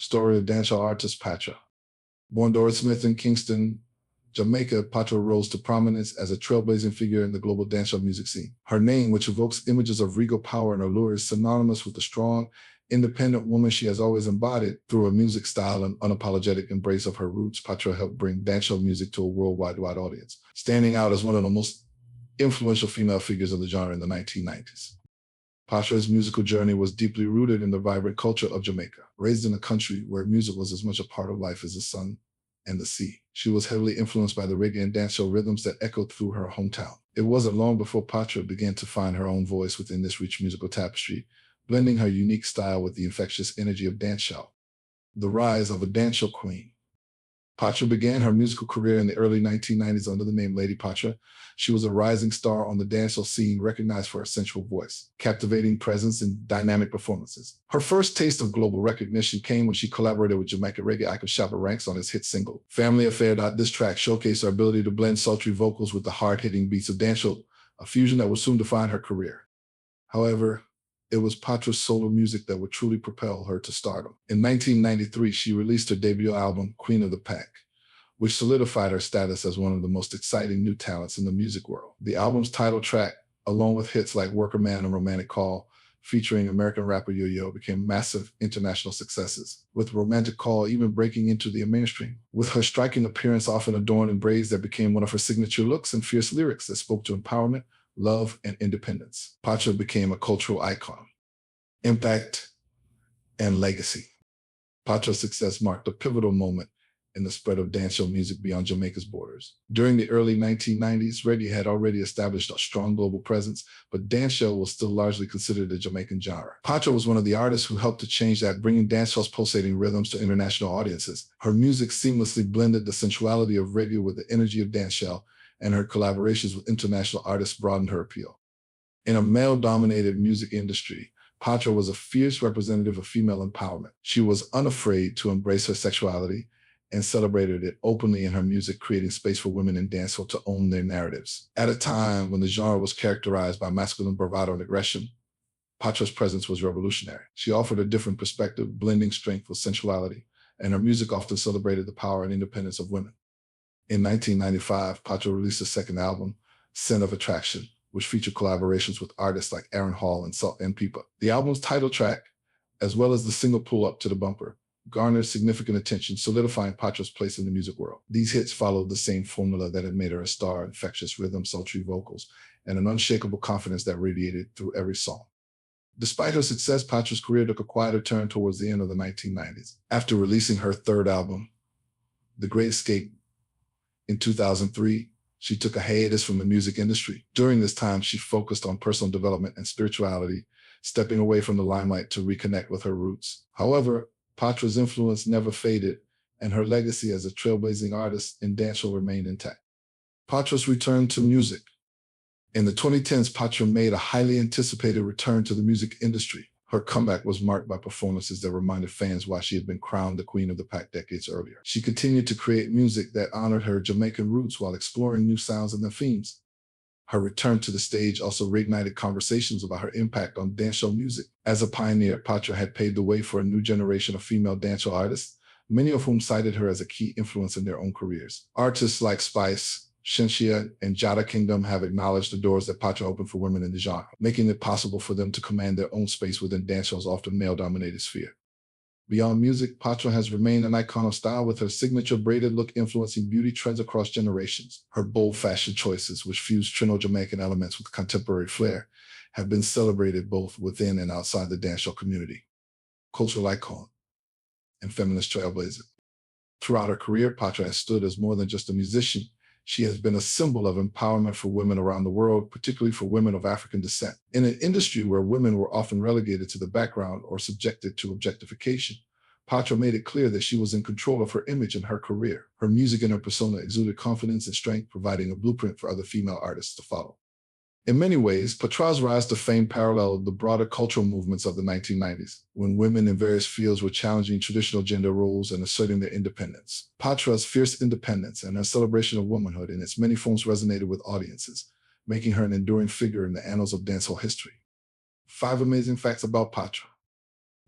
Story of dancehall artist Patra. Born Doris Smith in Kingston, Jamaica, Patra rose to prominence as a trailblazing figure in the global dancehall music scene. Her name, which evokes images of regal power and allure, is synonymous with the strong, independent woman she has always embodied. Through a music style and unapologetic embrace of her roots, Patra helped bring dancehall music to a worldwide audience, standing out as one of the most influential female figures of the genre in the 1990s. Patra's musical journey was deeply rooted in the vibrant culture of Jamaica. Raised in a country where music was as much a part of life as the sun and the sea, she was heavily influenced by the reggae and dancehall rhythms that echoed through her hometown. It wasn't long before Patra began to find her own voice within this rich musical tapestry, blending her unique style with the infectious energy of dancehall. The rise of a dancehall queen. Patra began her musical career in the early 1990s under the name Lady Patra. She was a rising star on the dancehall scene, recognized for her sensual voice, captivating presence, and dynamic performances. Her first taste of global recognition came when she collaborated with Jamaican reggae icon Shabba Ranks on his hit single, Family Affair. This track showcased her ability to blend sultry vocals with the hard-hitting beats of dancehall, a fusion that would soon define her career. However, it was Patra's solo music that would truly propel her to stardom. In 1993, she released her debut album, Queen of the Pack, which solidified her status as one of the most exciting new talents in the music world. The album's title track, along with hits like Worker Man and Romantic Call, featuring American rapper Yo-Yo, became massive international successes, with Romantic Call even breaking into the mainstream. With her striking appearance often adorned in braids that became one of her signature looks and fierce lyrics that spoke to empowerment, love, and independence, Patra became a cultural icon. Impact and legacy. Patra's success marked a pivotal moment in the spread of dancehall music beyond Jamaica's borders. During the early 1990s, reggae had already established a strong global presence, but dancehall was still largely considered a Jamaican genre. Patra was one of the artists who helped to change that, bringing dancehall's pulsating rhythms to international audiences. Her music seamlessly blended the sensuality of reggae with the energy of dancehall, and her collaborations with international artists broadened her appeal. In a male-dominated music industry, Patra was a fierce representative of female empowerment. She was unafraid to embrace her sexuality and celebrated it openly in her music, creating space for women in dancehall to own their narratives. At a time when the genre was characterized by masculine bravado and aggression, Patra's presence was revolutionary. She offered a different perspective, blending strength with sensuality, and her music often celebrated the power and independence of women. In 1995, Patra released a second album, Sin of Attraction, which featured collaborations with artists like Aaron Hall and Salt and Peepa. The album's title track, as well as the single Pull Up to the Bumper, garnered significant attention, solidifying Patra's place in the music world. These hits followed the same formula that had made her a star: infectious rhythm, sultry vocals, and an unshakable confidence that radiated through every song. Despite her success, Patra's career took a quieter turn towards the end of the 1990s. After releasing her third album, The Great Escape, in 2003, she took a hiatus from the music industry. During this time, she focused on personal development and spirituality, stepping away from the limelight to reconnect with her roots. However, Patra's influence never faded, and her legacy as a trailblazing artist in dancehall remained intact. Patra's return to music. In the 2010s, Patra made a highly anticipated return to the music industry. Her comeback was marked by performances that reminded fans why she had been crowned the Queen of the Pack decades earlier. She continued to create music that honored her Jamaican roots while exploring new sounds and their themes. Her return to the stage also reignited conversations about her impact on dancehall music. As a pioneer, Patra had paved the way for a new generation of female dancehall artists, many of whom cited her as a key influence in their own careers. Artists like Spice, Shinshia, and Jada Kingdom have acknowledged the doors that Patra opened for women in the genre, making it possible for them to command their own space within dancehall's often male-dominated sphere. Beyond music, Patra has remained an icon of style, with her signature braided look influencing beauty trends across generations. Her bold fashion choices, which fuse Trino-Jamaican elements with contemporary flair, have been celebrated both within and outside the dancehall community. Cultural icon and feminist trailblazer. Throughout her career, Patra has stood as more than just a musician. She has been a symbol of empowerment for women around the world, particularly for women of African descent. In an industry where women were often relegated to the background or subjected to objectification, Patra made it clear that she was in control of her image and her career. Her music and her persona exuded confidence and strength, providing a blueprint for other female artists to follow. In many ways, Patra's rise to fame paralleled the broader cultural movements of the 1990s, when women in various fields were challenging traditional gender roles and asserting their independence. Patra's fierce independence and her celebration of womanhood in its many forms resonated with audiences, making her an enduring figure in the annals of dancehall history. 5 amazing facts about Patra.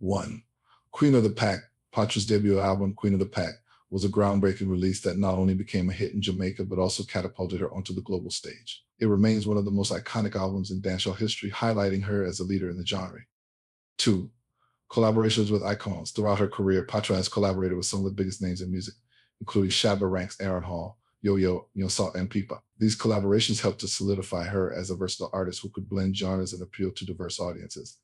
1. Queen of the Pack. Patra's debut album, Queen of the Pack, was a groundbreaking release that not only became a hit in Jamaica, but also catapulted her onto the global stage. It remains one of the most iconic albums in dancehall history, highlighting her as a leader in the genre. 2. Collaborations with icons. Throughout her career, Patra has collaborated with some of the biggest names in music, including Shabba Ranks, Aaron Hall, Yo-Yo, Salt, and Pipa. These collaborations helped to solidify her as a versatile artist who could blend genres and appeal to diverse audiences.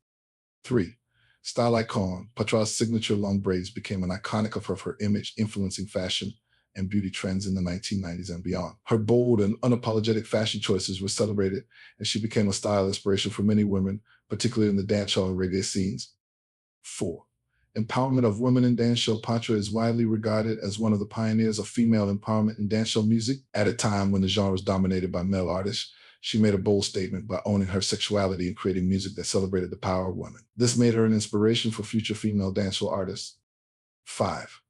3. Style icon. Patra's signature long braids became an iconic of her image, influencing fashion and beauty trends in the 1990s and beyond. Her bold and unapologetic fashion choices were celebrated, and she became a style inspiration for many women, particularly in the dancehall and reggae scenes. 4. Empowerment of women in dancehall. Patra is widely regarded as one of the pioneers of female empowerment in dancehall music. At a time when the genre was dominated by male artists, she made a bold statement by owning her sexuality and creating music that celebrated the power of women. This made her an inspiration for future female dancehall artists. 5.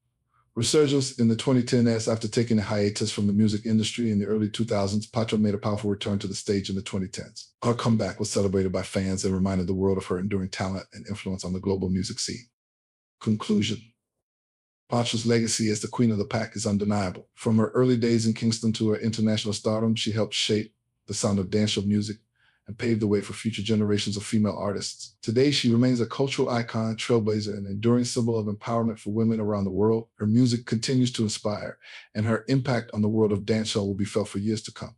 Resurgence in the 2010s. After taking a hiatus from the music industry in the early 2000s, Patra made a powerful return to the stage in the 2010s. Her comeback was celebrated by fans and reminded the world of her enduring talent and influence on the global music scene. Conclusion. Patra's legacy as the Queen of the Pack is undeniable. From her early days in Kingston to her international stardom, she helped shape the sound of dancehall music and paved the way for future generations of female artists. Today, she remains a cultural icon, trailblazer, and enduring symbol of empowerment for women around the world. Her music continues to inspire, and her impact on the world of dancehall will be felt for years to come.